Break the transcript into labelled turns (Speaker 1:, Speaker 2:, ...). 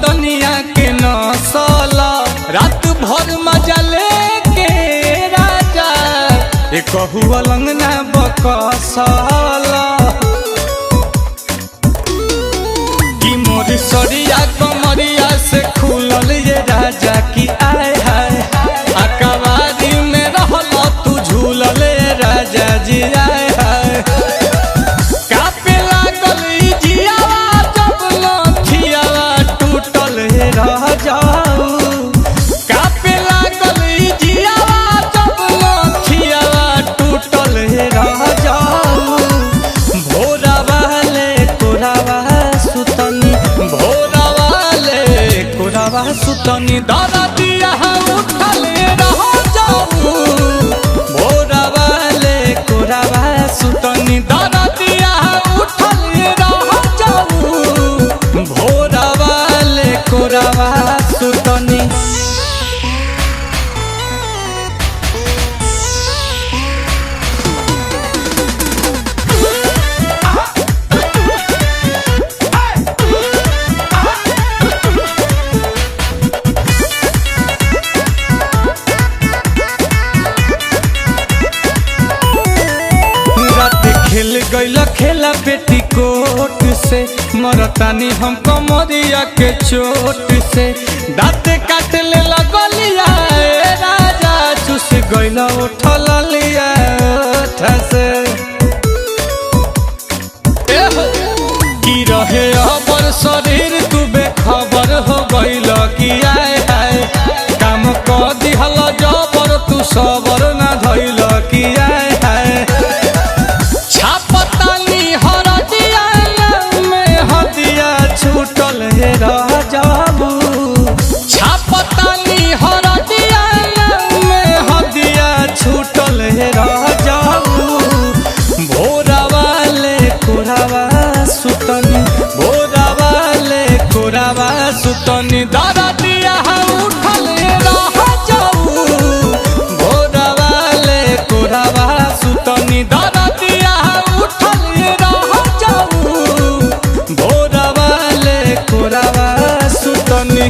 Speaker 1: बदनिया के नौसला रात भर मजा लेके राजा एक अलंगना बकसला कि मोर सरिया कमरिया से खुलल ये राजा की आए हाय अकबारी में रहल तू झूलल राजा जी आए हाय कापे लागल ई जियावा जब लठियावा टूटल रह जाऊ कापे लागल ई जियावा जब लठियावा टूटल रह जाऊ भोरा वाले कोरावा सुतनी भोरा वाले कोरावा सुतनी दादा दिया उठल रह जाऊ भोरा वाले कोरावा सुतनी दादा दिया उठल रह जाऊ भोरा वाले कोरावा सुतनी खेल गईल खेला बेटी कोट से मरतानी हम कमरिया के चोट से दाँत काट ले लगलिया राजा चुस गईल उठल लिया से की रहे अबर शरीर तू बेखबर हो गईल कि आए हाय काम क दिहल जबर तू सबर ना धइल कि आए हाय छूटल रह जाबू छापतानी हरदिया में हदिया छूटल रह जाबू भोरा वाले कोरावा सुतनी भोरा वाले कोरावा सुतनी दादा दिया उठल रह जाऊ भोरा वाले कोरावा सुतनी दादा दिया उठल रह जाऊ भोरा वाले कोरावा सुतनी।